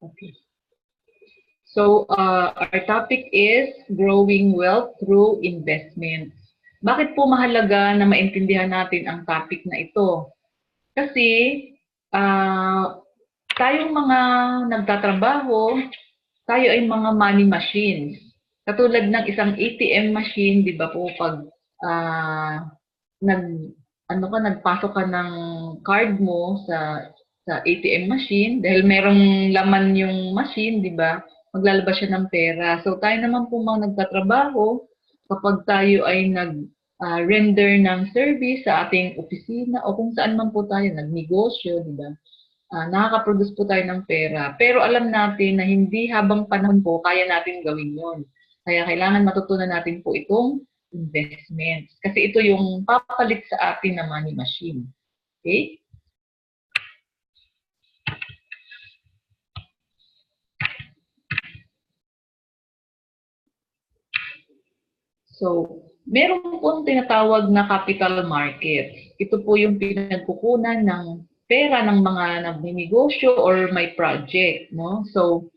Okay. So, our topic is growing wealth through investments. Bakit po mahalaga na maintindihan natin ang topic na ito? Kasi, tayong mga nagtatrabaho, tayo ay mga money machines. Katulad ng isang ATM machine, di ba po, pag nag, nagpasok ka ng card mo sa ATM machine, dahil merong laman yung machine, di ba, maglalabas siya ng pera. So, tayo naman po mga nagtatrabaho, kapag tayo ay render ng service sa ating opisina o kung saan man po tayo nagnegosyo, di ba? Nakaka-produce po tayo ng pera. Pero alam natin na hindi habang panahon po kaya natin gawin yon. Kaya kailangan matutunan natin po itong investments. Kasi ito yung papalit sa atin na money machine. Okay? So, meron pong tinatawag na capital markets. Ito po yung pinagkukunan ng pera ng mga nagninegosyo or may project, no? So,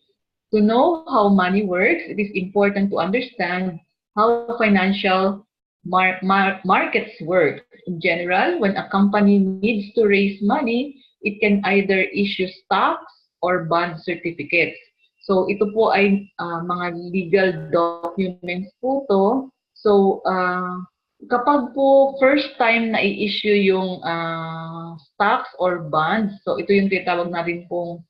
to know how money works, it is important to understand how financial markets work. In general, when a company needs to raise money, it can either issue stocks or bond certificates. So, ito po ay mga legal documents po to. So, kapag po first time na i-issue yung stocks or bonds, so ito yung tinatawag natin pong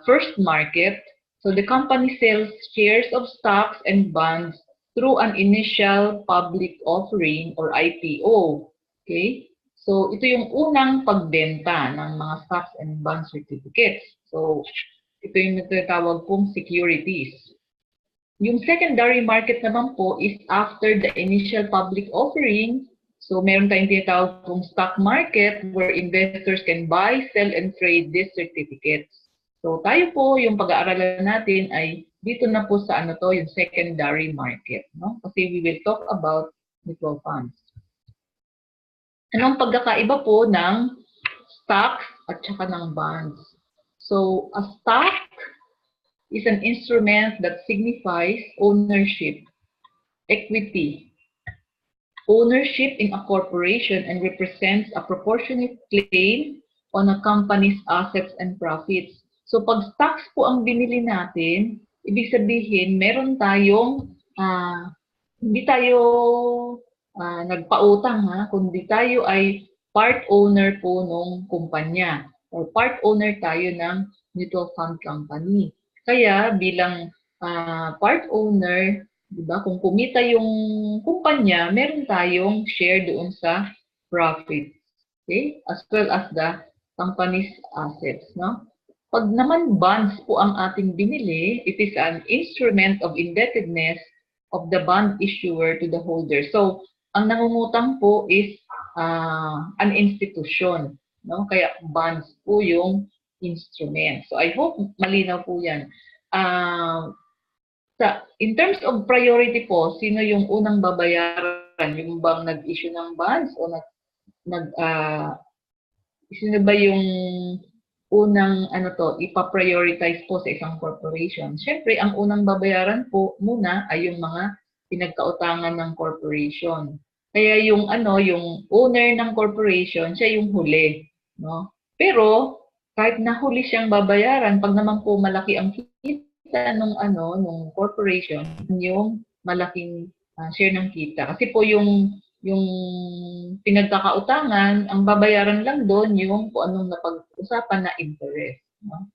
first market. So the company sells shares of stocks and bonds through an initial public offering or IPO. Okay? So ito yung unang pagbenta ng mga stocks and bond certificates. So ito yung tinatawag pong securities. Yung secondary market naman po is after the initial public offering. So meron tayong tinatawag pong stock market where investors can buy, sell, and trade these certificates. So tayo po, yung pag-aaralan natin ay dito na po sa yung secondary market. No? Kasi we will talk about mutual funds. Anong pagkakaiba po ng stocks at saka ng bonds? So a stock is an instrument that signifies ownership, equity, ownership in a corporation and represents a proportionate claim on a company's assets and profits. So pag stocks po ang binili natin, ibig sabihin meron tayong, hindi tayo nagpautang kundi tayo ay part owner po nung kumpanya or part owner tayo ng mutual fund company. Kaya bilang part owner, di ba, kung kumita yung kumpanya, meron tayong share doon sa profit. Okay? As well as the company's assets, no? Pag naman bonds po ang ating binili, it is an instrument of indebtedness of the bond issuer to the holder. So, ang nangungutang po is an institution, no? Kaya bonds po yung instrument. So I hope malinaw po yan. In terms of priority po, sino yung unang babayaran? Yung bang nag-issue ng bonds o sino ba yung unang ipa-prioritize po sa isang corporation? Siyempre, ang unang babayaran po muna ay yung mga pinagkautangan ng corporation. Kaya yung yung owner ng corporation, siya yung huli, no? Pero kahit nahuli siyang babayaran, pag naman po malaki ang kita nung corporation, yung malaking share ng kita. Kasi po yung pinagkakautangan, ang babayaran lang doon yung kung anong napag-usapan na interest. No?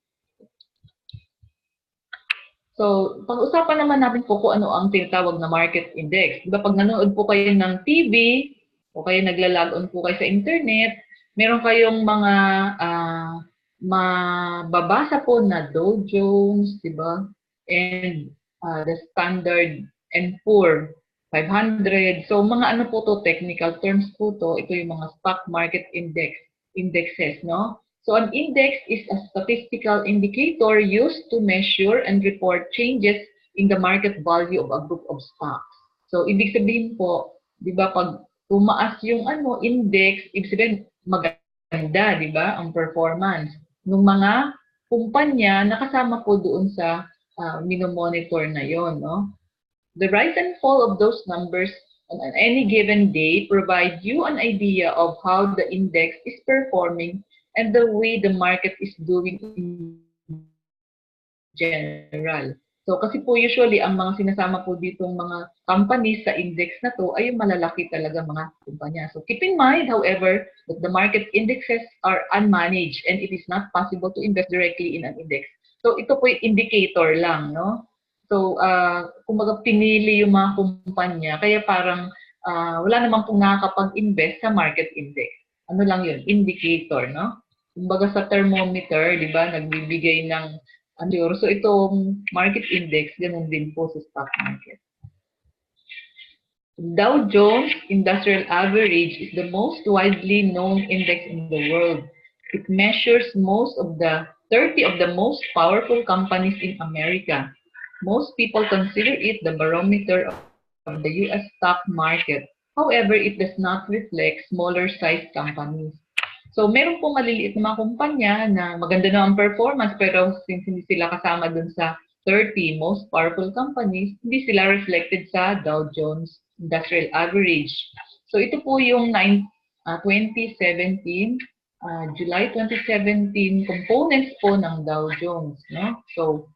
So, pag-usapan naman natin po kung ano ang tinatawag na market index. Diba, pag nanood po kayo ng TV, o kayo nagla-log on po kayo sa internet, meron kayong mga mababasa po na Dow Jones, diba? And the Standard and Poor 500. So, mga po to, technical terms po to, ito yung mga stock market indexes, no? So, an index is a statistical indicator used to measure and report changes in the market value of a group of stocks. So, ibig sabihin po, di ba, pag tumaas yung index, ibig sabihin maganda, di ba, ang performance ng mga kumpanya na kasama po doon sa minomonitor na yon, no? The rise and fall of those numbers on any given day provide you an idea of how the index is performing and the way the market is doing in general. So kasi po usually ang mga sinasama po ditong mga companies sa index na to ay yung malalaki talaga mga kumpanya. So keep in mind, however, that the market indexes are unmanaged and it is not possible to invest directly in an index. So ito po yung indicator lang, no? So kumbaga pinili yung mga kumpanya kaya parang wala namang pong nakakapag-invest sa market index. Ano lang yun? Indicator, no? Kumbaga sa thermometer, di ba, nagbibigay ng so itong market index, ganun din po sa stock market. Dow Jones Industrial Average is the most widely known index in the world. It measures most of the 30 of the most powerful companies in America. Most people consider it the barometer of the US stock market. However, it does not reflect smaller-sized companies. So, meron po maliliit na mga kumpanya na maganda na ang performance pero since hindi sila kasama dun sa 30 most powerful companies, hindi sila reflected sa Dow Jones Industrial Average. So, ito po yung 2017, July 2017 components po ng Dow Jones. No? So,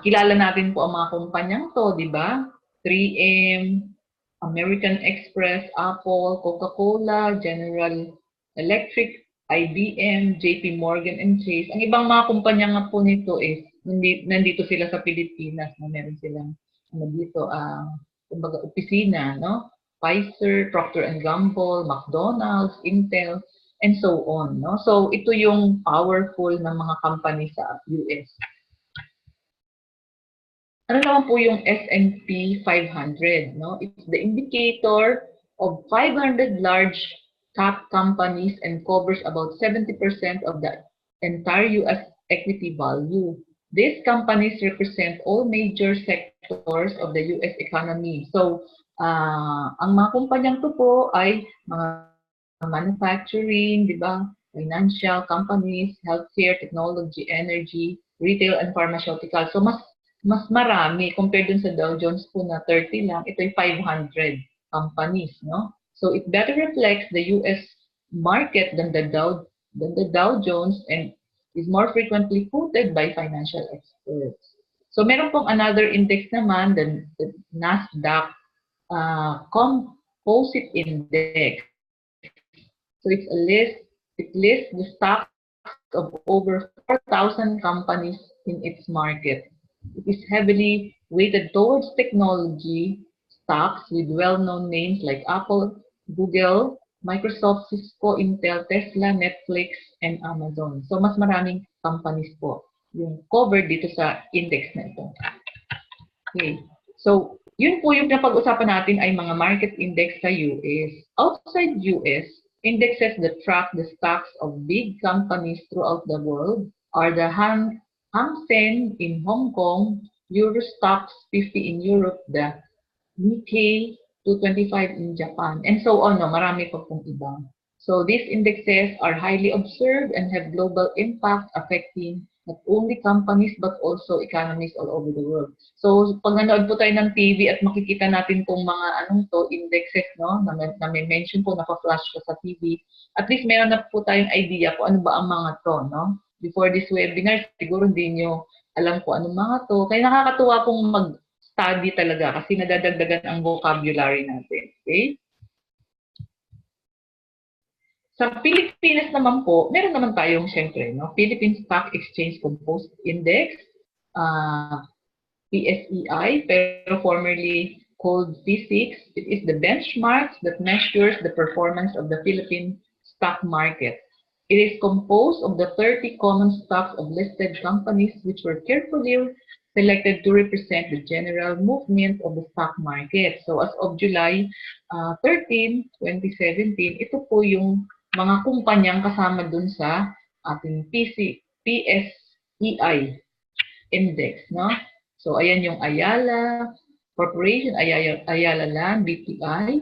kilala natin po ang mga kumpanyang to, di ba? 3M, American Express, Apple, Coca-Cola, General Electric, IBM, JP Morgan and Chase. Ang ibang mga kumpanya nga po nito is nandito sila sa Pilipinas, no? Meron silang dito kumbaga opisina, no? Pfizer, Procter and Gamble, McDonald's, Intel, and so on, no? So ito yung powerful na mga company sa US. Ano naman po yung S&P 500, no? It's the indicator of 500 large cap companies and covers about 70% of the entire US equity value. These companies represent all major sectors of the US economy. So, ang mga kumpanyang to po ay mga manufacturing, di ba? Financial companies, healthcare, technology, energy, retail, and pharmaceutical. So, mas marami compared dun sa Dow Jones po na 30 lang, ito ay 500 companies, no? So it better reflects the US market than the Dow Jones and is more frequently quoted by financial experts. So meron pong another index naman, the Nasdaq Composite Index. So it lists the stocks of over 4,000 companies in its market. It is heavily weighted towards technology stocks with well-known names like Apple, Google, Microsoft, Cisco, Intel, Tesla, Netflix, and Amazon. So, mas maraming companies po yung covered dito sa index na ito. Okay. So, yun po yung napag-usapan natin ay mga market index sa US. Outside US, indexes that track the stocks of big companies throughout the world are the Hang Seng in Hong Kong, Euro Stoxx 50 in Europe, the Nikkei 225 in Japan, and so on. No? Marami pa pong iba. So these indexes are highly observed and have global impact affecting not only companies but also economies all over the world. So pag nanood po tayo ng TV at makikita natin tong mga indexes, no, na may mention po, naka-flash ko sa TV, at least meron na po tayong idea kung ano ba ang mga to, no? Before this webinar, siguro hindi nyo alam kung anong mga to. Kaya nakakatuwa pong mag-study talaga kasi nadadagdagan ang vocabulary natin. Okay? Sa Pilipinas naman po, meron naman tayong siyempre, no? Philippine Stock Exchange Composite Index, PSEI, pero formerly called P6. It is the benchmark that measures the performance of the Philippine stock market. It is composed of the 30 common stocks of listed companies which were carefully selected to represent the general movement of the stock market. So as of July 13, 2017, ito po yung mga kumpanyang kasama dun sa ating PSEI index, no? So ayan yung Ayala Corporation, Ayala Land, BPI,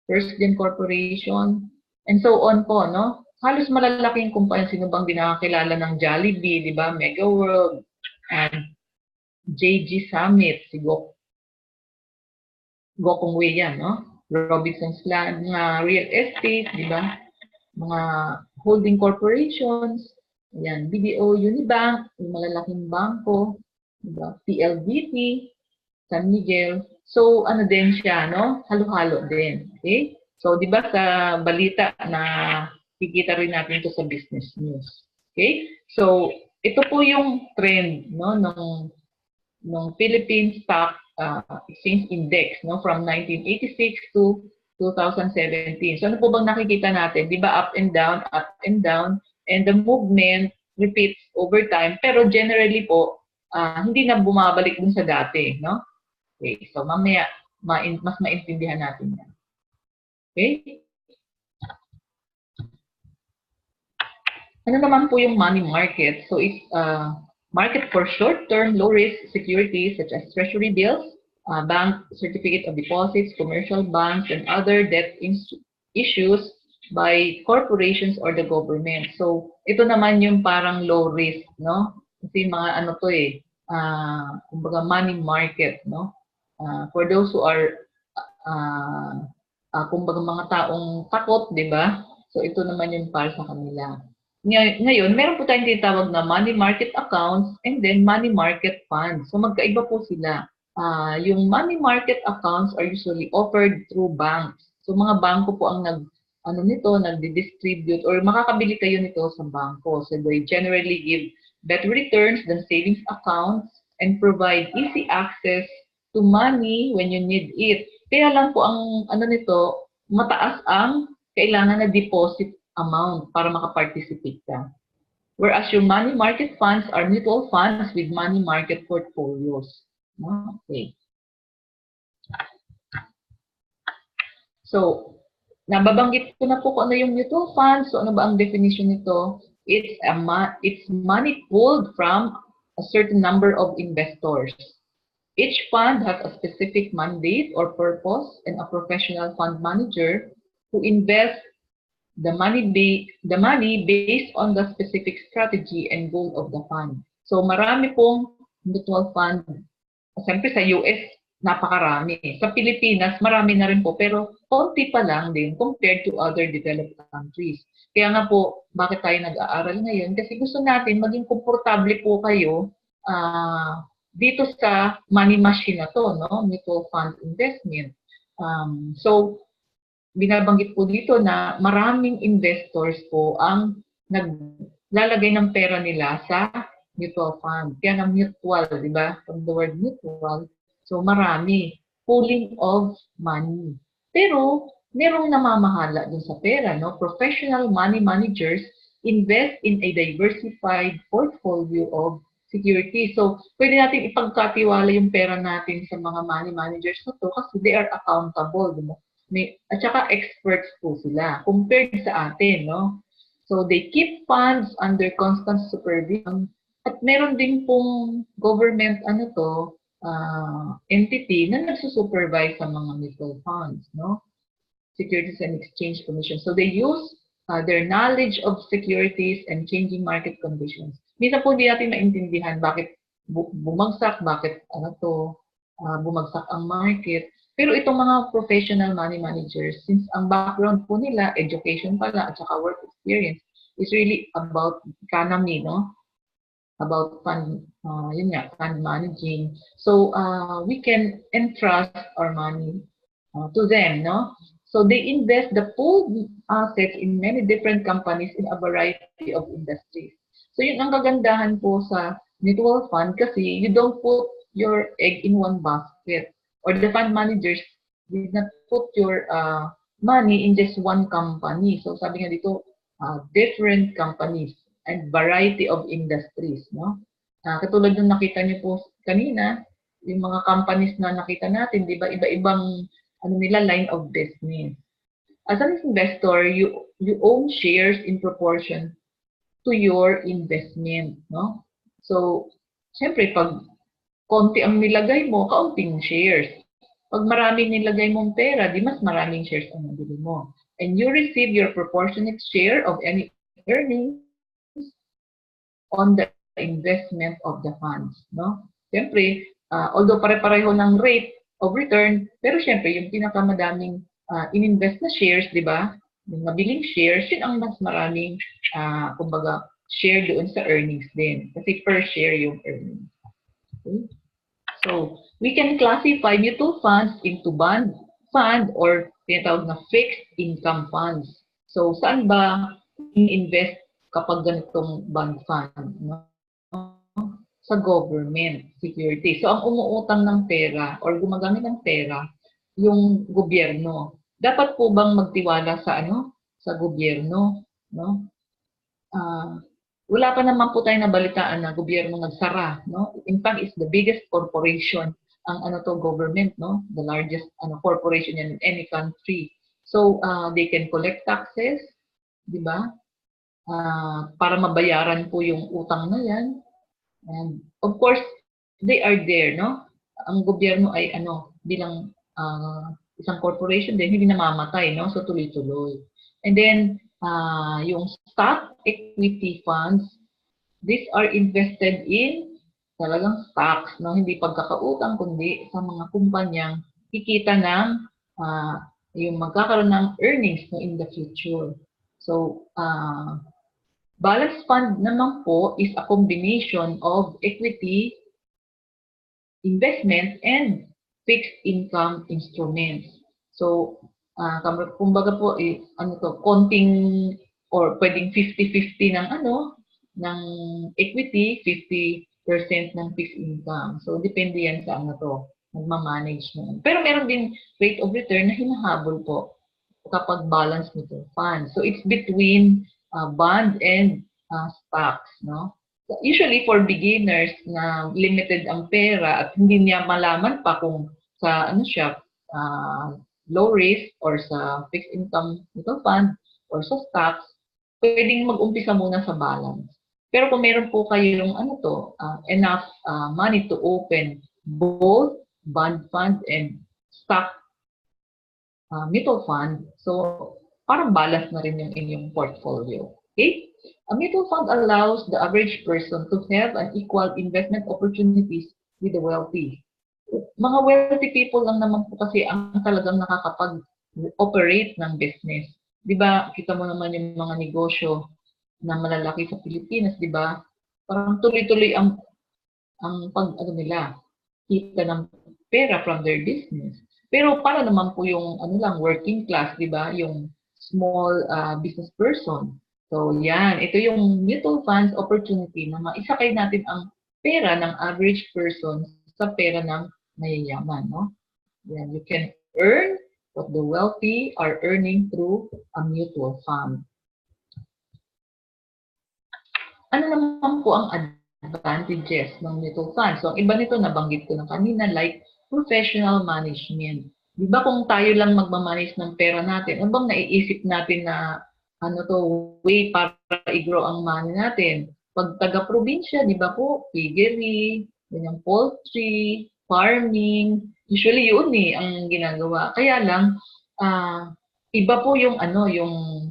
First Gen Corporation, and so on po, no? halos malalaking kumpanya, sino bang di nakakilala ng Jollibee, di ba? Mega World, and JG Summit, si Gokong Wei yan, no? Robinson's Land, mga real estate, di ba? Mga holding corporations, ayan, BDO, Unibank, yung malalaking bangko, di ba? PLDT, San Miguel. So, ano din siya, no? Halo-halo din. Okay? So, di ba sa balita na kikita rin natin ito sa business news. Okay? So, ito po yung trend, no, ng Philippine Stock Exchange Index, no, from 1986 to 2017. So, ano po bang nakikita natin? Di ba up and down, and the movement repeats over time, pero generally po, hindi na bumabalik dun sa dati, no? Okay, so mamaya mas maintindihan natin yan. Okay? Ano naman po yung money market? So it's market for short-term, low-risk securities such as treasury bills, bank certificate of deposits, commercial bonds, and other debt issues by corporations or the government. So ito naman yung parang low risk, no? Kasi mga ano to eh, kumbaga money market, no? For those who are kumbaga mga taong takot, di ba? So ito naman yung para sa kanila. Ngayon, meron po tayong tinatawag na money market accounts and then money market funds. So magkaiba po sila. Yung money market accounts are usually offered through banks. So mga bangko po ang nagdi-distribute or makakabili kayo nito sa bangko. So they generally give better returns than savings accounts and provide easy access to money when you need it. Kaya lang po ang nito, mataas ang kailangan na deposit amount para makaparticipate ka. Whereas your money market funds are mutual funds with money market portfolios. Okay. So, nababanggit ko na po kung ano yung mutual funds. So, ano ba ang definition nito? It's money pulled from a certain number of investors. Each fund has a specific mandate or purpose and a professional fund manager who invests the money based on the specific strategy and goal of the fund. So marami pong mutual fund. Siyempre sa US, napakarami. Sa Pilipinas, marami na rin po, pero konti pa lang din compared to other developed countries. Kaya nga po, bakit tayo nag-aaral ngayon? Kasi gusto natin maging komportable po kayo dito sa money machine na to, no? Mutual fund investment. So, binabanggit po dito na maraming investors po ang naglalagay ng pera nila sa mutual fund. Kaya ng mutual, di ba? From the word mutual, so marami. Pooling of money. Pero, merong namamahala dun sa pera, no? Professional money managers invest in a diversified portfolio of security. So, pwede natin ipagkatiwala yung pera natin sa mga money managers na to kasi they are accountable, di ba? At saka experts po sila compared sa atin, no? So, they keep funds under constant supervision. At meron din pong government, entity na nagsusupervise sa mga mutual funds, no? Securities and Exchange Commission. So, they use their knowledge of securities and changing market conditions. Minsan po hindi natin maintindihan bakit bumagsak, bakit bumagsak ang market. Pero itong mga professional money managers, since ang background po nila, education pala at saka work experience, is really about economy, no? About fund, fund managing. So, we can entrust our money to them, no? So, they invest the pooled assets in many different companies in a variety of industries. So, yun ang kagandahan po sa mutual fund kasi you don't put your egg in one basket. Or the fund managers did not put your money in just one company. So sabi nga dito, different companies and variety of industries, no? Katulad ng nakita niyo po kanina, yung mga companies na nakita natin, di ba, iba-ibang line of business. As an investor, you own shares in proportion to your investment, no? So, syempre, pag konti ang nilagay mo, kaunting shares. Pag maraming nilagay mong pera, di mas maraming shares ang nabili mo. and you receive your proportionate share of any earnings on the investment of the funds, no? Siyempre, although pare-pareho ng rate of return, pero siyempre, yung pinakamadaming ininvest na shares, di ba? Yung mabiling shares, yun ang mas maraming, kumbaga, share doon sa earnings din. Kasi per share yung earnings. Okay? So, we can classify mutual funds into bond fund or tinatawag na fixed income funds. So, saan ba in-invest kapag ganitong bond fund? No? Sa government security. So, ang umuutang ng pera or gumagamit ng pera, yung gobyerno. Dapat po bang magtiwala sa sa gobyerno, no? Wala pa naman po tayong nabalitaan na gobyerno nagsara, no? In fact, it's the biggest corporation ang government, no? The largest corporation in any country. So, they can collect taxes, di ba? Para mabayaran po yung utang na yan. And of course, they are there, no? Ang gobyerno ay bilang isang corporation din, hindi namamatay, no? So tuloy-tuloy. And then yung stock equity funds, these are invested in talagang stocks, no? Hindi pagkakautang kundi sa mga kumpanyang kikita ng yung magkakaroon ng earnings no, in the future. So balance fund naman po is a combination of equity, investment, and fixed income instruments. So, kumbaga po, konting or pwedeng 50-50 ng equity, 50% ng fixed income. So, depende yan sa magmamanage mo. Pero meron din rate of return na hinahabol po kapag balance mutual fund. So, it's between bond and stocks, no? So, usually for beginners na limited ang pera at hindi niya malaman pa kung sa low risk or sa fixed income mutual fund or sa stocks, pwedeng mag-umpisa muna sa balance. Pero kung meron po kayong enough money to open both bond fund and stock mutual fund, so parang balance na rin yung inyong portfolio. Okay? A mutual fund allows the average person to have an equal investment opportunities with the wealthy. Mga wealthy people lang naman po kasi ang talagang nakakapag-operate ng business. Di ba, kita mo naman yung mga negosyo na malalaki sa Pilipinas, di ba? Parang tuloy-tuloy ang nila, kita ng pera from their business. Pero para naman po yung working class, di ba? Yung small business person. So yan, ito yung mutual funds opportunity na maisakay natin ang pera ng average person sa pera ng mayayaman, no? Yan, you can earn what the wealthy are earning through a mutual fund. Ano naman po ang advantages ng mutual fund? So, ang iba nito, nabanggit ko na kanina, like professional management. Di ba kung tayo lang magmamanage ng pera natin, ano bang naiisip natin na way para i-grow ang money natin? Pag taga-probinsya, di ba po, piggery, yung poultry, farming, usually yun ang ginagawa. Kaya lang, iba po yung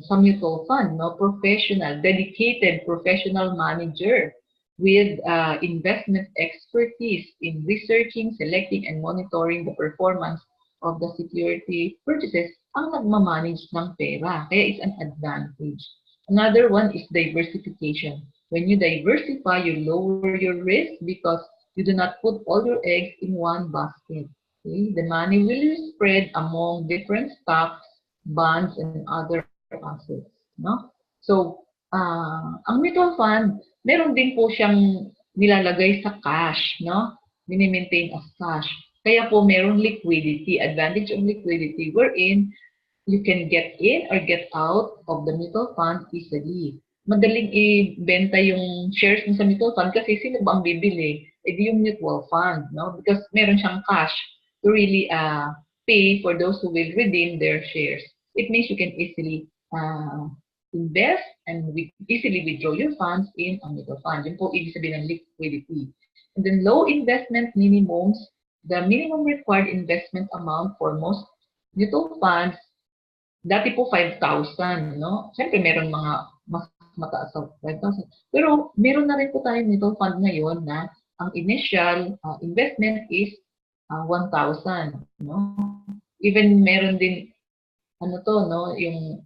sa mutual fund, no? Professional, dedicated professional manager with investment expertise in researching, selecting, and monitoring the performance of the security purchases ang nagmamanage ng pera. Kaya it's an advantage. Another one is diversification. When you diversify, you lower your risk because you do not put all your eggs in one basket. Okay? The money will be spread among different stocks, bonds, and other assets. No? So, ang mutual fund, meron din po siyang nilalagay sa cash, no? Mini-maintain as cash. Kaya po meron liquidity, advantage of liquidity, wherein you can get in or get out of the mutual fund easily. Madaling ibenta yung shares mo sa mutual fund kasi sino ba ang bibili? Edi yung mutual fund, no? Because meron siyang cash to really pay for those who will redeem their shares. It means you can easily invest and easily withdraw your funds in a mutual fund. Yun po ibig sabihin ng liquidity. And then low investment minimums, the minimum required investment amount for most mutual funds Dati po 5,000, no? Siyempre meron mga mas mataas sa 5,000. Pero meron na rin po tayong mutual fund ngayon na ang initial investment is 1,000, no? Even meron din ano to, no, yung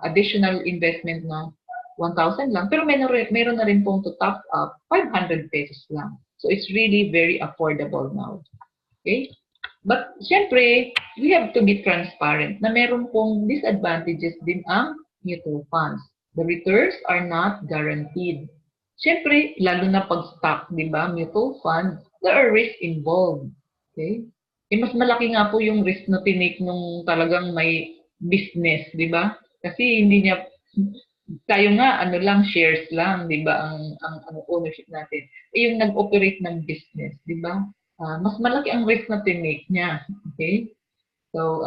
additional investment na 1,000 lang, pero meron na rin pong to top up 500 pesos lang. So it's really very affordable now. Okay? But syempre, we have to be transparent na meron pong disadvantages din ang mutual funds. The returns are not guaranteed. Syempre, lalo na pag stock, di ba, mutual fund, there are risks involved. Okay? Eh, mas malaki nga po yung risk na tinake nung talagang may business, di ba? Kasi hindi niya, tayo nga, ano lang, shares lang, di ba, ang ownership natin. Eh, yung nag-operate ng business, di ba? Mas malaki ang risk na tinake niya. Okay? So,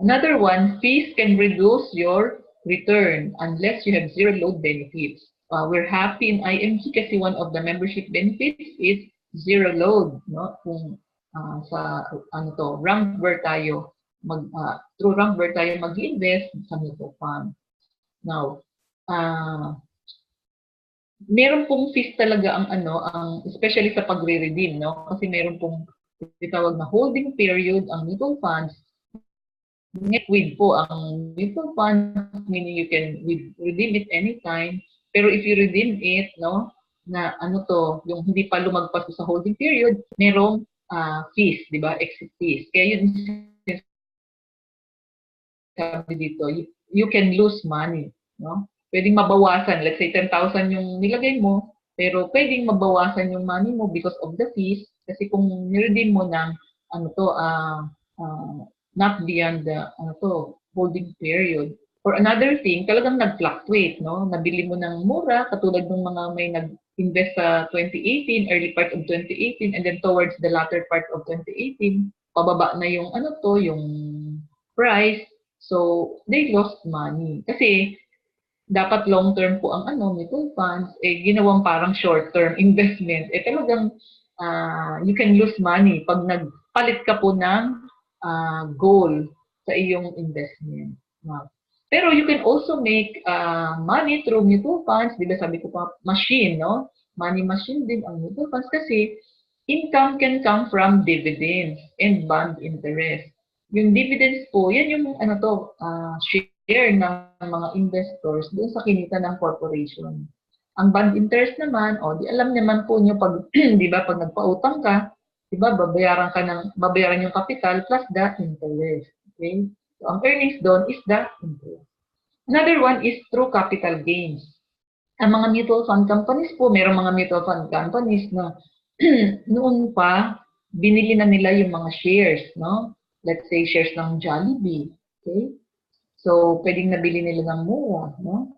another one, fees can reduce your return unless you have zero load benefits. We're happy in IMG kasi one of the membership benefits is zero load. No? Kung sa ano to, Rankver tayo, through Rankver tayo mag-invest sa mutual fund. Now, meron pong fees talaga ang ano, especially sa pagre-redeem, no? Kasi meron pong tinatawag na holding period ang mutual funds. Liquid po ang mutual funds, meaning you can redeem it anytime. Pero if you redeem it, no, na ano to, yung hindi pa lumagpas sa holding period, merong fees, di ba? Exit fees. Kaya yun sabi dito, you can lose money, no? Pwedeng mabawasan, let's say 10,000 yung nilagay mo, pero pwedeng mabawasan yung money mo because of the fees, kasi kung niredeem mo ng ano to, not beyond the ano to, holding period. Or another thing, talagang nag-fluctuate, no? Nabili mo ng mura, katulad ng mga may nag-invest sa 2018, early part of 2018, and then towards the latter part of 2018, pababa na yung ano to, yung price. So, they lost money. Kasi, dapat long-term po ang ano, mutual funds, eh, ginawang parang short-term investment. Eh, talagang you can lose money pag nagpalit ka po ng goal sa iyong investment. Pero you can also make money through mutual funds. Di ba sabi ko pa, machine, no? Money machine din ang mutual funds kasi income can come from dividends and bond interest. Yung dividends po, yan yung ano to, share ng mga investors doon sa kinita ng corporation. Ang bond interest naman, di alam naman po nyo pag, di ba, pag nagpautang ka, di ba, babayaran yung capital plus the interest. Okay? So, ang earnings doon is the interest. Another one is through capital gains. Ang mga mutual fund companies po, mayroong mga mutual fund companies na noon pa, binili na nila yung mga shares, no? Let's say shares ng Jollibee, okay? So, pwedeng nabili nila ng mura, no?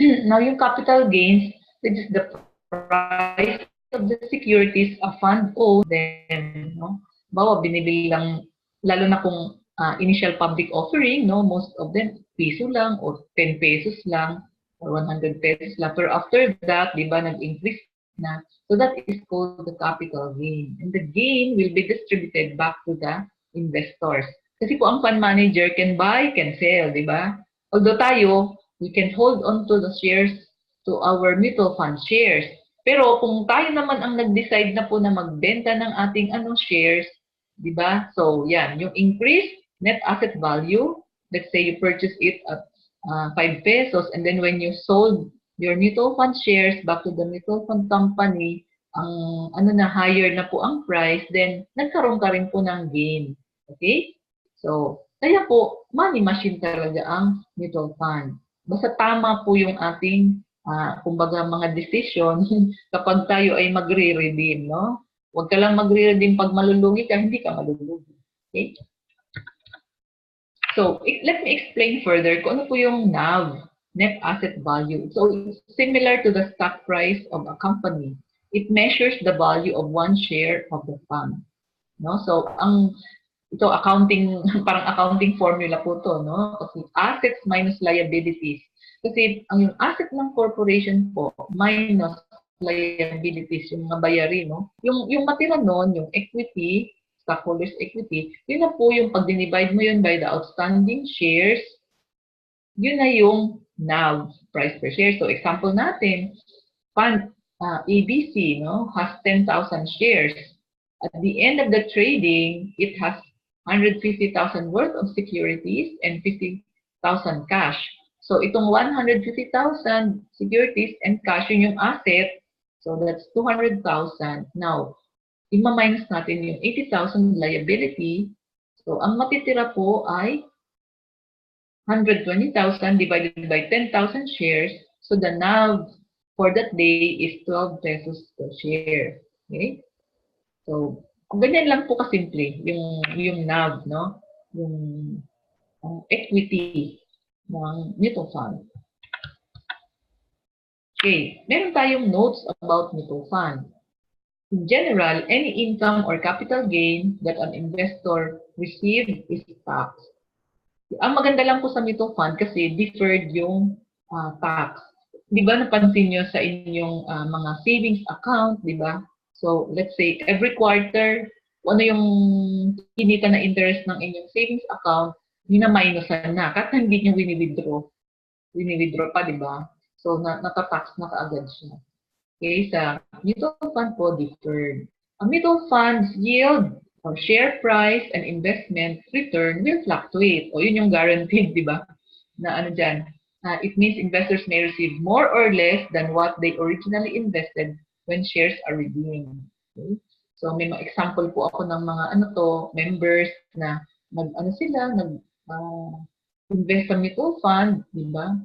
Now, yung capital gains, which is the price of the securities a fund owes them, no? Bawa, binibili lang, lalo na kung initial public offering, no? Most of them, piso lang or 10 pesos lang or 100 pesos lang. Pero after that, di ba, nag-increase na. So that is called the capital gain. And the gain will be distributed back to the investors. Kasi po ang fund manager can buy, can sell, di ba? Although tayo, we can hold on to the shares, to our mutual fund shares. Pero kung tayo naman ang nag-decide na po na magbenta ng ating shares, di ba? So yan, yung increase net asset value, let's say you purchase it at 5 pesos and then when you sold your mutual fund shares back to the mutual fund company, ang higher na po ang price, then nagkaroon ka rin po ng gain. Okay? So, kaya po, money machine talaga ang mutual fund. Basta tama po yung ating, kumbaga mga decision kapag tayo ay magre-redeem, no? Huwag ka lang magre-redeem pag malulugi ka, hindi ka malulugi. Okay? So, let me explain further kung ano po yung NAV, net asset value. So, it's similar to the stock price of a company. It measures the value of one share of the fund. No? So, ito accounting, parang accounting formula po to, no? Kasi assets minus liabilities. Kasi ang yung asset ng corporation po minus liabilities, yung mga bayarin, no? Yung matira noon, yung equity, stockholders equity, yun na po yung pag dinivide mo yun by the outstanding shares, yun na yung NAV, price per share. So example natin, fund ABC, no, has 10,000 shares. At the end of the trading, it has 150,000 worth of securities and 50,000 cash. So itong 150,000 securities and cash yun yung asset. So that's 200,000. Now, ima-minus natin yung 80,000 liability. So ang matitira po ay 120,000 divided by 10,000 shares. So the NAV for that day is 12 pesos per share. Okay? So, ganyan lang po kasimple yung NAV, no? Yung equity ng mutual fund. Okay, meron tayong notes about mutual fund. In general, any income or capital gain that an investor receives is taxed. Ang maganda lang po sa mutual fund kasi deferred yung tax. Di ba napansin nyo sa inyong mga savings account, di ba? So, let's say, every quarter, ano yung kinita na interest ng inyong savings account, yun na minusan na. Kahit hindi nyo wini-withdraw. Wini-withdraw pa, di ba? So, natatax na kaagad siya. Okay, sa mutual fund po, deferred. A mutual fund's yield or share price and investment return will fluctuate. O yun yung guaranteed, di ba? Na ano dyan. It means investors may receive more or less than what they originally invested when shares are redeemed. Okay? So may mga example po ako ng mga members na invest sa mutual fund, di ba?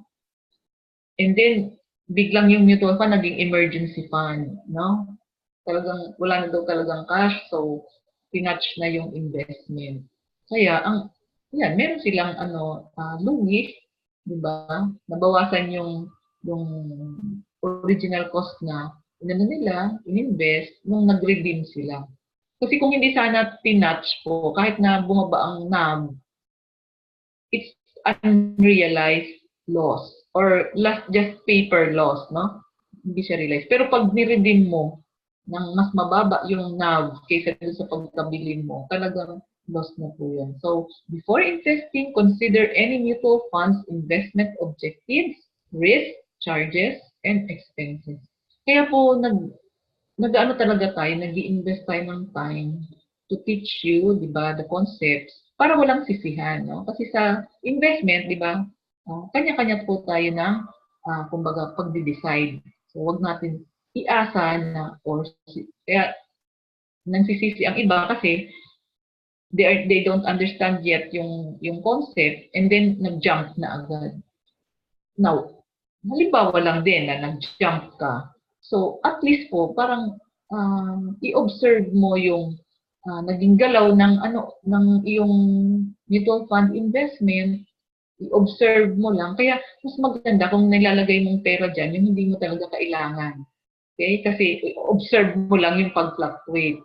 And then biglang yung mutual fund naging emergency fund, no? Talagang wala na daw talagang cash, so pinatch na yung investment. Kaya meron silang lugi, di ba? Nabawasan yung original cost na nila, ininvest nung nag-redeem sila. Kasi kung hindi sana pinatch po, kahit na bumaba ang NAV, it's unrealized loss or just paper loss, no? Hindi siya realized. Pero pag ni-redeem mo ng mas mababa yung NAV kaysa sa pagkabili mo, talagang loss na po yan. So, before investing, consider any mutual fund's investment objectives, risk, charges, and expenses. Kaya po, nag-ano talaga tayo, nag-i-invest tayo ng time to teach you, di ba, the concepts, para walang sisihan, no? Kasi sa investment, di ba, kanya-kanya po tayo ng, kumbaga, pag-decide. So, wag natin iasa na, kaya, nagsisisi ang iba kasi, they don't understand yet yung concept and then nag-jump na agad. Now, halimbawa lang din na nag-jump ka. So, at least po, parang i-observe mo yung naging galaw ng iyong mutual fund investment, i-observe mo lang. Kaya, mas maganda kung nilalagay mong pera dyan, yung hindi mo talaga kailangan. Okay? Kasi, observe mo lang yung pag-fluctuate.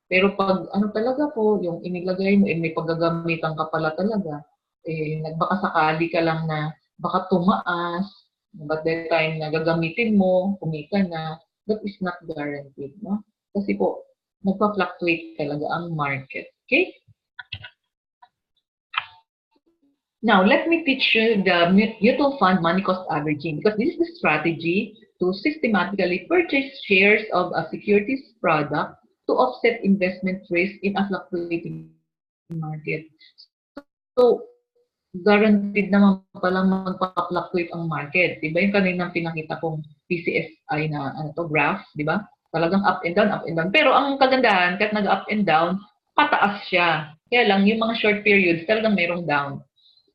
Pero pag talaga po, yung inilagay mo, may paggagamitan ka pala talaga, nagbaka sakali ka lang na baka tumaas, but that time na gagamitin mo, kumita na, that is not guaranteed, no? Kasi po, nagpa-fluctuate talaga ang market. Okay? Now, let me teach you the mutual fund money cost averaging because this is the strategy to systematically purchase shares of a securities product to offset investment risk in a fluctuating market. So, guaranteed naman pala magpa-fluctuate ang market. Diba yung kaninang pinakita kong PCSI na graph, diba? Talagang up and down, up and down. Pero ang kagandahan, kahit nag-up and down, pataas siya. Kaya lang, yung mga short periods, talagang merong down.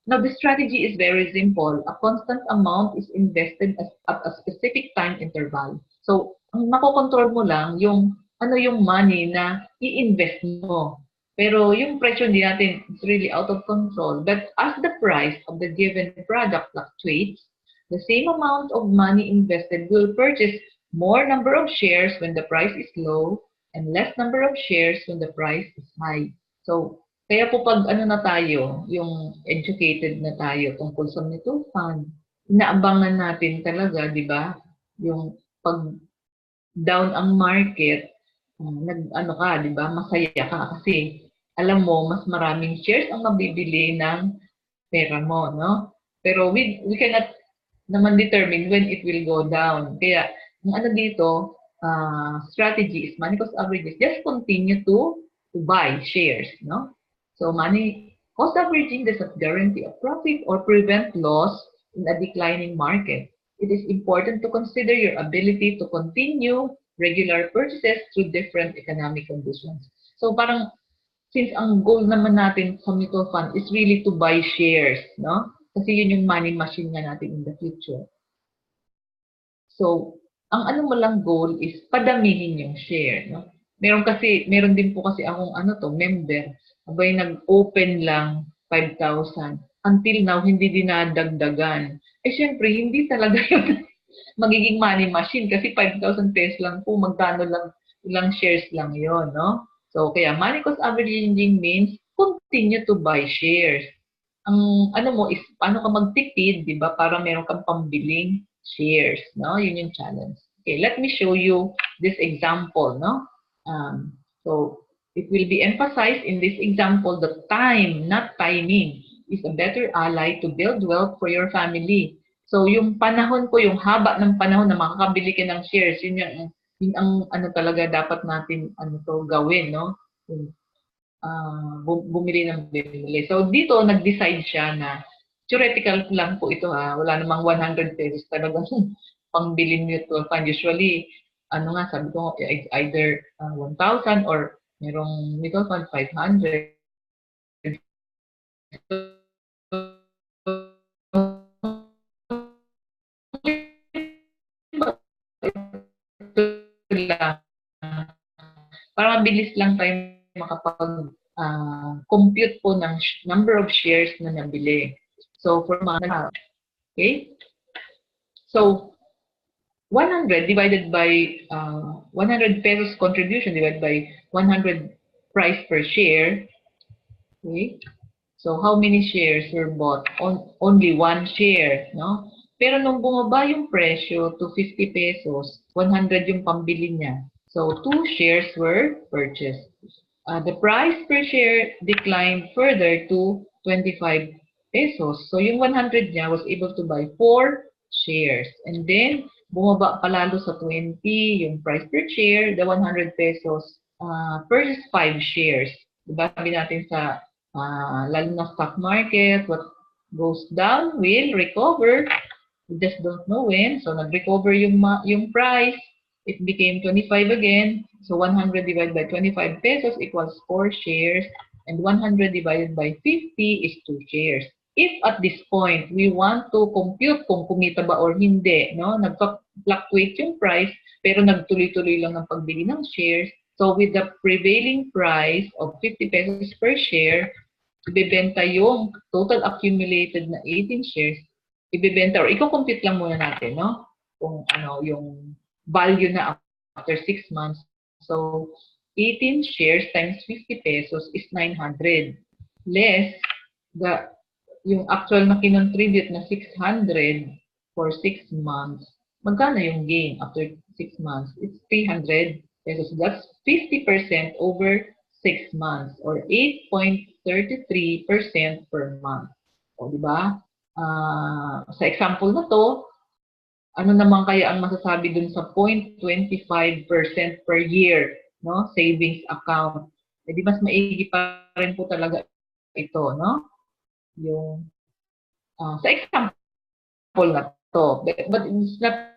Now, the strategy is very simple. A constant amount is invested at a specific time interval. So, ang makokontrol mo lang yung yung money na i-invest mo. Pero yung presyo hindi natin, it's really out of control. But as the price of the given product fluctuates, the same amount of money invested will purchase more number of shares when the price is low and less number of shares when the price is high. So, kaya po pag na tayo, yung educated na tayo tungkol sa mutual fund, inaabangan natin talaga, di ba? Yung pag down ang market, ka, di ba? Masaya ka kasi alam mo, mas maraming shares ang mabibili ng pera mo, no? Pero we cannot naman determine when it will go down. Kaya, ang ano dito, strategy is money cost averages. Just continue to buy shares, no? So, money cost averaging does not guarantee a profit or prevent loss in a declining market. It is important to consider your ability to continue regular purchases through different economic conditions. So, parang since ang goal naman natin sa mutual fund is really to buy shares, no? Kasi yun yung money machine nga natin in the future. So, ang ano mo lang goal is padamihin yung share, no? Meron din po kasi akong member, abay nag-open lang 5,000. Until now, hindi dinadagdagan. Eh, syempre, hindi talaga yun magiging money machine kasi 5,000 pesos lang po, magkano lang, ilang shares lang yon, no? So, kaya money cost averaging means continue to buy shares. Ang ano mo is paano ka magtipid, di ba? Para meron kang pambiling shares, no? Yun yung challenge. Okay, let me show you this example, no? So, it will be emphasized in this example that time, not timing, is a better ally to build wealth for your family. So, yung panahon ko, yung haba ng panahon na makakabili ka ng shares, yun ang ano talaga dapat natin gawin, no? Bumili ng bumili. So, dito, nag-decide siya na, theoretical lang po ito ha, wala namang 100 pesos talagang pangbilin mutual fund. Usually, sabi ko, it's either 1,000 or merong mutual fund 500. Para mabilis lang tayo makapag-compute po ng number of shares na nabili. So, for mga, okay? So, 100 divided by 100 pesos contribution divided by 100 price per share. Okay? So, how many shares were bought? Only one share, no? Pero nung bumaba yung presyo to 50 pesos, 100 yung pambili niya. So, 2 shares were purchased. The price per share declined further to 25 pesos. So, yung 100 niya was able to buy 4 shares. And then, bumaba palalo sa 20 yung price per share, the 100 pesos purchased 5 shares. Diba sabi natin sa lalo na stock market, what goes down will recover. We just don't know when. So, nag-recover yung price. It became 25 again. So, 100 divided by 25 pesos equals 4 shares. And 100 divided by 50 is 2 shares. If at this point, we want to compute kung kumita ba or hindi, no? Nag-fluctuate yung price, pero nagtuloy-tuloy lang ng pagbili ng shares. So, with the prevailing price of 50 pesos per share, ibebenta yung total accumulated na 18 shares, ibebenta, or i-compute lang muna natin, no? Kung yung value na after 6 months. So, 18 shares times 50 pesos is 900. Less yung actual na kinontribute na 600 for 6 months. Magkano yung gain after 6 months? It's 300 pesos. That's 50% over 6 months or 8.33% per month. O, di ba? Sa example na to, ano naman kaya ang masasabi dun sa 0.25% per year, no? Savings account. Eh, di mas maigi pa rin po talaga ito, no? Yung sa example na to. But it's not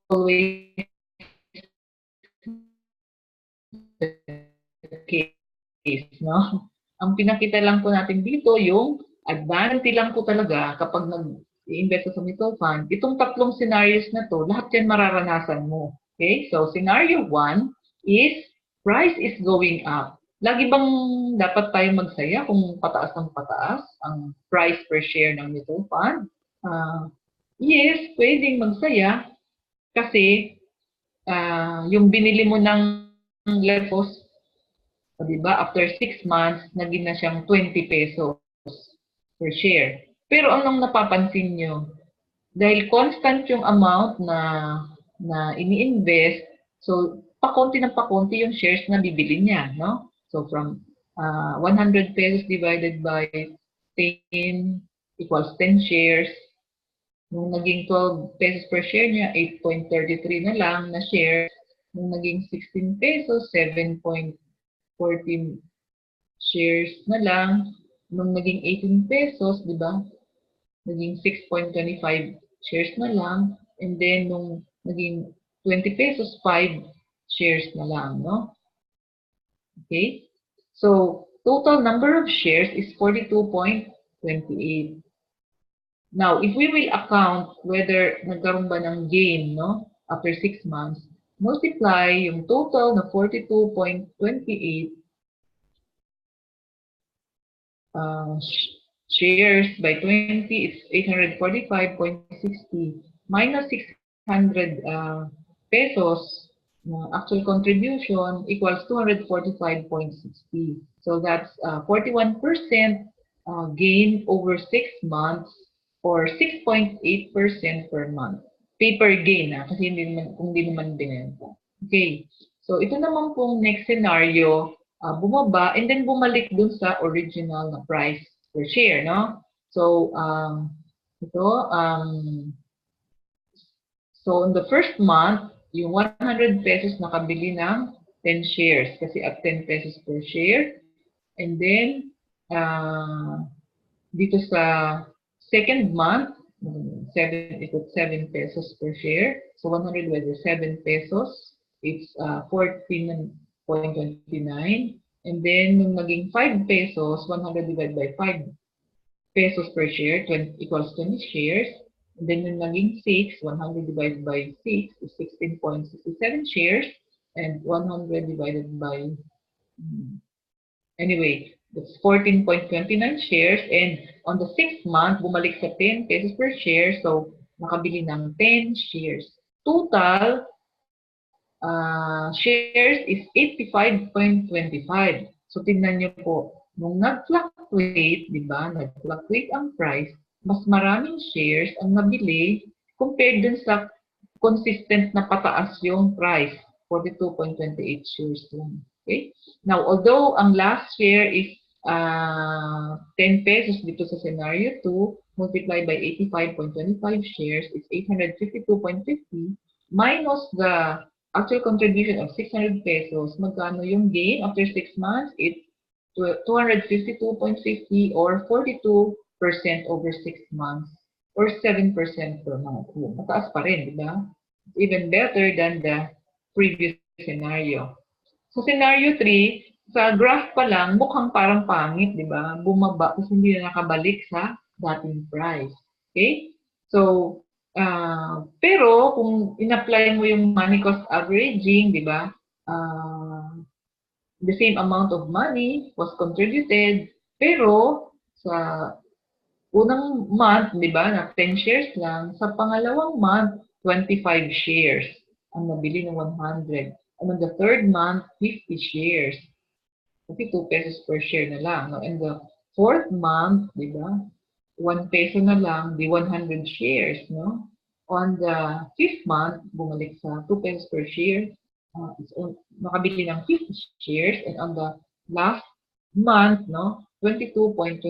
always the case, no? Ang pinakita lang po natin dito, yung advantage lang po talaga kapag nag-invest sa mutual fund, itong tatlong scenarios na to, lahat yan mararanasan mo. Okay? So, scenario 1 is price is going up. Lagi bang dapat tayo magsaya kung pataas ng pataas ang price per share ng mutual fund? Yes, pwedeng magsaya kasi yung binili mo ng levels, diba, after 6 months, naging na siyang 20 pesos per share. Pero anong napapansin nyo? Dahil constant yung amount na ini-invest, So, pakonti ng pakonti yung shares na bibili niya, no? So, from 100 pesos divided by 10 equals 10 shares. Nung naging 12 pesos per share niya, 8.33 na lang na shares. Nung naging 16 pesos, 7.14 shares na lang. Nung naging 18 pesos, di ba? Naging 6.25 shares na lang. And then, nung naging 20 pesos, 5 shares na lang, no? Okay? So, total number of shares is 42.28. Now, if we will account whether nagkaroon ba ng gain, no, after 6 months, multiply yung total na 42.28 shares by 20, it's 845.60 minus 600 pesos actual contribution equals 245.60. So that's 41% gain over 6 months or 6.8% per month. Paper gain kasi kung hindi naman binenta. Okay. So ito naman pong next scenario, bumaba and then bumalik dun sa original na price per share, no? So ito so in the first month, yung 100 pesos nakabili ng 10 shares kasi at 10 pesos per share. And then dito sa second month, 7 pesos per share. So 100 divided 7 pesos, it's 14.29. And then nung naging 5 pesos, 100 divided by 5 pesos per share, 20 equals 20 shares. And then nung naging 6, 100 divided by 6 is 16.67 shares. And 100 divided by, anyway, that's 14.29 shares. And on the 6th month, bumalik sa 10 pesos per share. So, nakabili ng 10 shares. Total shares is 85.25. So, tingnan nyo po, nung nag-fluctuate, di ba, nag-fluctuate ang price, mas maraming shares ang nabili compared dun sa consistent na pataas yung price, 42.28 shares lang. Okay? Now, although ang last share is 10 pesos dito sa scenario 2, multiplied by 85.25 shares is 852.50 minus the actual contribution of 600 pesos. Magkano yung gain after 6 months? It's 252.50 or 42% over 6 months or 7% per month. Mataas pa rin, di ba? Even better than the previous scenario. So, scenario 3, sa graph pa lang, mukhang parang pangit, di ba? Bumaba kasi hindi na nakabalik sa dating price. Okay? So, pero kung in-apply mo yung money cost averaging, di ba? The same amount of money was contributed, pero sa unang month, di ba, na 10 shares lang, sa pangalawang month, 25 shares ang nabili ng 100. And on the third month, 50 shares. Kasi 2 pesos per share na lang. No? And the fourth month, di ba, 1 peso na lang, di 100 shares. No? On the fifth month, bumalik sa 2 pesos per share. Nakabili ng 50 shares. And on the last month, no, 22.22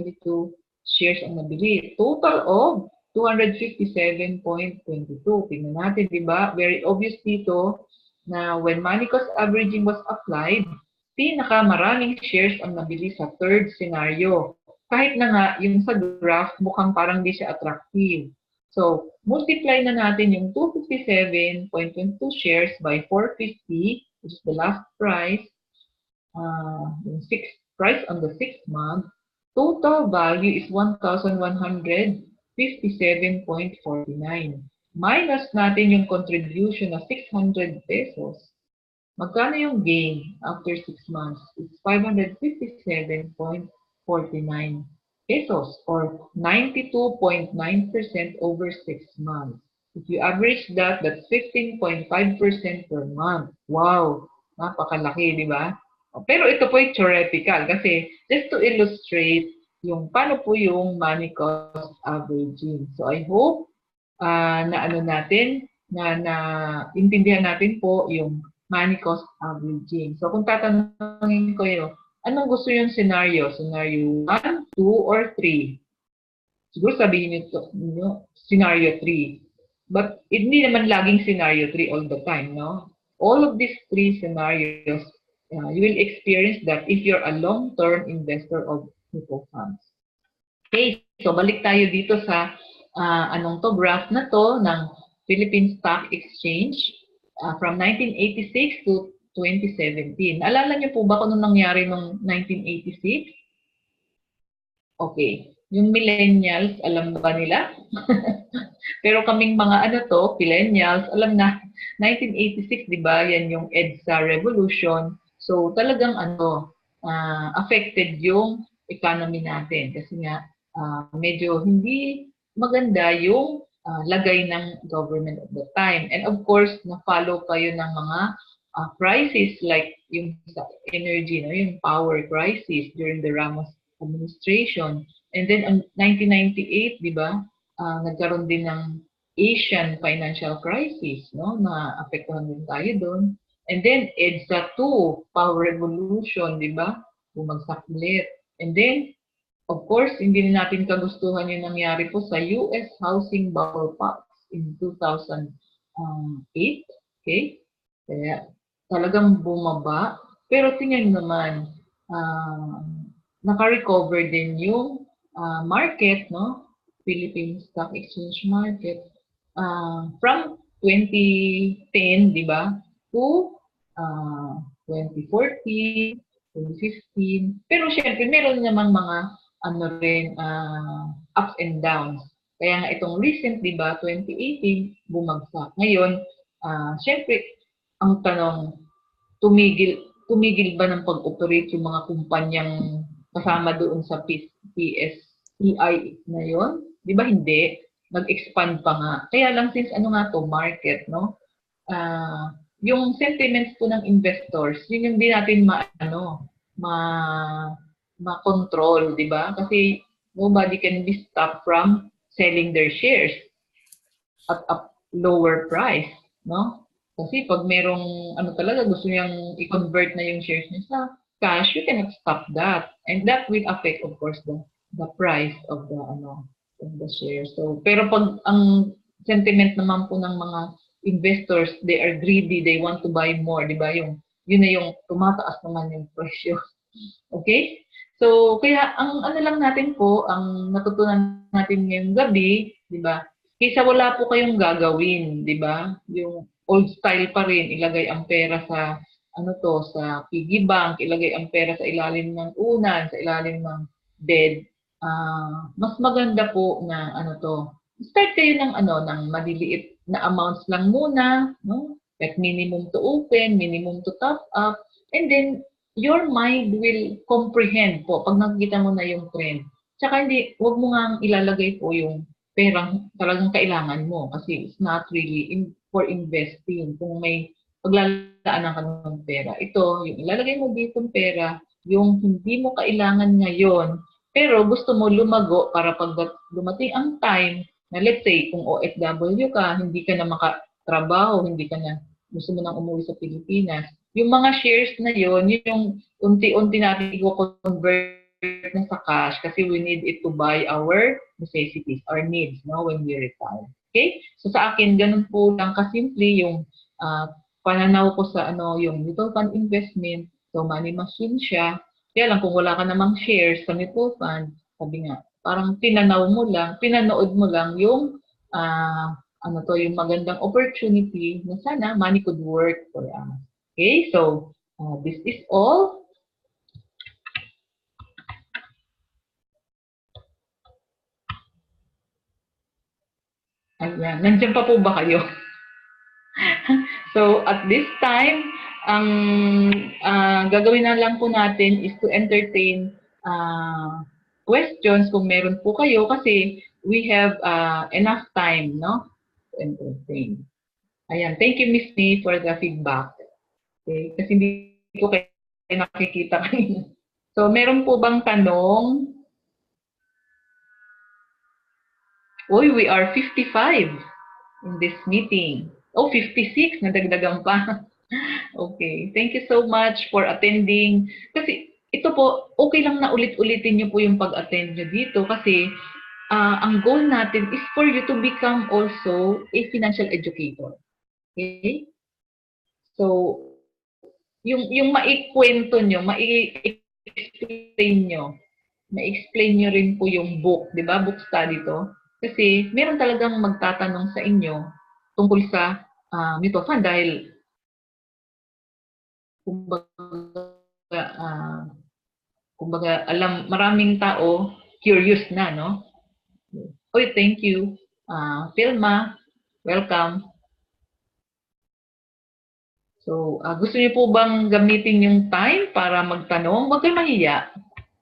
shares ang nabili. Total of 257.22. Tingnan natin, di ba? Very obvious dito na when money cost averaging was applied, pinakamaraming shares ang nabili sa third scenario. Kahit na nga, yung sa graph, mukhang parang di siya attractive. So, multiply na natin yung 257.22 shares by 450, which is the last price, yung price on the 6th month. Total value is 1,157.49. Minus natin yung contribution na 600 pesos. Magkano yung gain after 6 months? It's 557.49 pesos or 92.9% over 6 months. If you average that, that's 15.5% per month. Wow! Napakalaki, di ba? Pero ito po ay theoretical kasi just to illustrate yung paano po yung money cost averaging. So I hope na intindihan natin po yung money cost averaging. So kung tatanungin ko yun, anong gusto yung scenario? Scenario 1, 2, or 3? Siguro sabihin nyo, scenario 3. But hindi naman laging scenario 3 all the time, no? All of these three scenarios, you will experience that if you're a long-term investor of mutual funds. Okay, so balik tayo dito sa graph na to ng Philippine Stock Exchange from 1986 to 2017. Alala niyo po ba kung anong nangyari noong 1986? Okay, yung millennials, alam ba nila? Pero kaming mga millennials, alam na, 1986, di ba, yan yung EDSA revolution. So talagang affected yung economy natin kasi nga medyo hindi maganda yung lagay ng government at the time. And of course, na-follow kayo ng mga crisis like yung sa energy, no? Yung power crisis during the Ramos administration. And then, 1998, di ba, nagkaroon din ng Asian financial crisis, no? Na apektuhan din tayo doon. And then, EDSA 2, power revolution, di ba? Bumagsak ulit. And then, of course, hindi natin kagustuhan yung nangyari po sa US housing bubble pops in 2008. Okay? Kaya talagang bumaba. Pero tingnan naman, naka-recover din yung market, no? Philippine Stock Exchange market from 2010, di ba, to 2014, 2015. Pero syempre, meron namang mga ups and downs. Kaya nga itong recent, di ba, 2018, bumagsak. Ngayon, syempre, ang tanong, tumigil ba ng pag-operate yung mga kumpanyang kasama doon sa PSCI na yon? Di ba hindi? Nag-expand pa nga. Kaya lang since market, no? Yung sentiments po ng investors, yun yung di natin ma-control, di ba? Kasi nobody can be stopped from selling their shares at a lower price, no? Kasi pag merong talaga gusto niyang i-convert na yung shares niya sa cash, you cannot stop that. And that will affect, of course, the price of the share. So, pero pag ang sentiment naman po ng mga investors, they are greedy, they want to buy more, di ba? Yun na yung tumataas naman yung presyo. Okay? So, kaya ang lang natin po, ang natutunan natin ngayong gabi, di ba? Kaysa wala po kayong gagawin, di ba? Yung old style pa rin, ilagay ang pera sa sa piggy bank, ilagay ang pera sa ilalim ng unan, sa ilalim ng bed. Mas maganda po na start kayo ng ng maliliit na amounts lang muna, no? Like minimum to open, minimum to top up, and then your mind will comprehend po pag nakikita mo na yung trend. Tsaka wag mo nga ilalagay po yung perang talagang kailangan mo kasi it's not really for investing. Kung may paglalaanan ka ng pera, ito, yung ilalagay mo dito ng pera, yung hindi mo kailangan ngayon, pero gusto mo lumago para pag dumating ang time na let's say kung OFW ka, hindi ka na makatrabaho, hindi ka na gusto mo nang umuwi sa Pilipinas, yung mga shares na yon, yung unti-unti natin i-convert na sa cash kasi we need it to buy our necessities, our needs, no, when we retire. Okay? So sa akin, ganun po lang kasimple yung pananaw ko sa yung mutual fund investment. So money machine siya. Kaya lang kung wala ka namang shares sa mutual fund, sabi nga, parang pinanood mo lang yung yung magandang opportunity na sana money could work for us. Okay, so this is all. Ayan, nandiyan pa po ba kayo? So at this time, ang gagawin na lang po natin is to entertain questions kung meron po kayo kasi we have enough time, no? To entertain. Ayan, thank you Miss May for the feedback. Okay, kasi hindi ko kayo nakikita kanina. So, meron po bang tanong? Uy, we are 55 in this meeting. Oh, 56, nadagdagan pa. Okay. Thank you so much for attending. Kasi ito po, okay lang na ulit-ulitin niyo po yung pag-attend niyo dito kasi ang goal natin is for you to become also a financial educator. Okay? So, yung maikwento nyo, ma-explain nyo rin po yung book, di ba? Book study to. Kasi meron talagang magtatanong sa inyo tungkol sa mutual dahil kumbaga, alam, maraming tao curious na, no? Oy, thank you. Filma, welcome. So, gusto niyo po bang gamitin yung time para magtanong? Huwag kayo mahiya.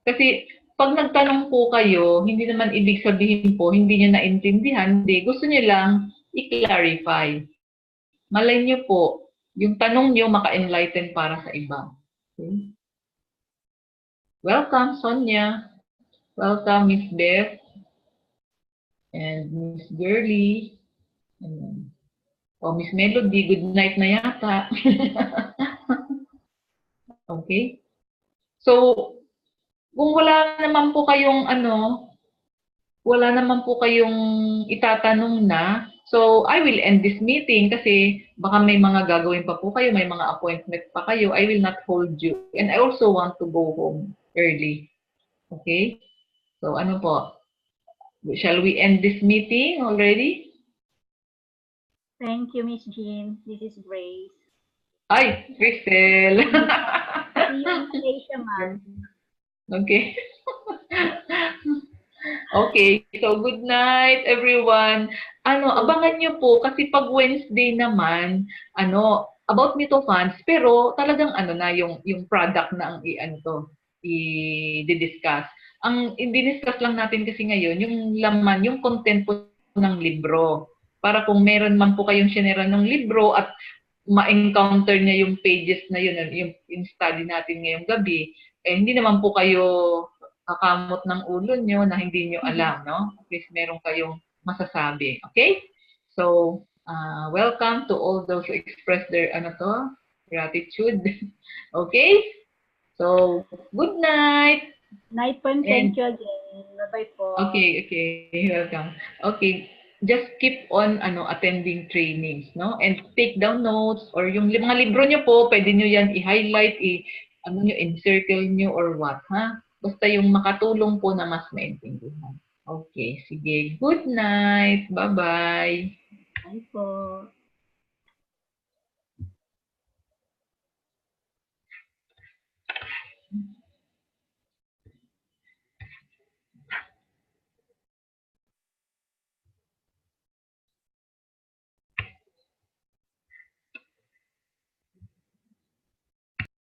Kasi pag nagtanong po kayo, hindi naman ibig sabihin po, hindi niyo naintindihan, hindi. Gusto niyo lang i-clarify. Malay niyo po, yung tanong niyo maka-enlighten para sa iba. Okay? Welcome, Sonia. Welcome, Miss Beth. And Miss Girly. And, Miss Melody, good night na yata. Okay? So, kung wala naman po kayong itatanong na, so I will end this meeting kasi baka may mga gagawin pa po kayo, may mga appointment pa kayo. I will not hold you. And I also want to go home early. Okay? So ano po? Shall we end this meeting already? Thank you, Miss Jean. This is Grace. Ay, Crystal. See you later, ma'am. Okay. Okay, so good night everyone. Abangan nyo po kasi pag Wednesday naman, about mutual funds, pero talagang yung product na ang i-discuss. Ang i-discuss lang natin kasi ngayon, yung laman, yung content po ng libro. Para kung meron man po kayong sinera ng libro at ma-encounter niya yung pages na yun, yung study natin ngayong gabi, hindi naman po kayo kakamot ng ulo nyo na hindi nyo alam, no? At least meron kayong masasabi. Okay? So, welcome to all those who express their, gratitude. Okay? So, good night. Night po, and thank you again. Bye-bye po. Okay. Welcome. Okay. Just keep on attending trainings, no? And take down notes or yung mga libro nyo po, pwede nyo yan i-highlight, encircle nyo or what, ha? Basta yung makatulong po na mas maintindihan. Okay, sige. Good night. Bye-bye. Bye po.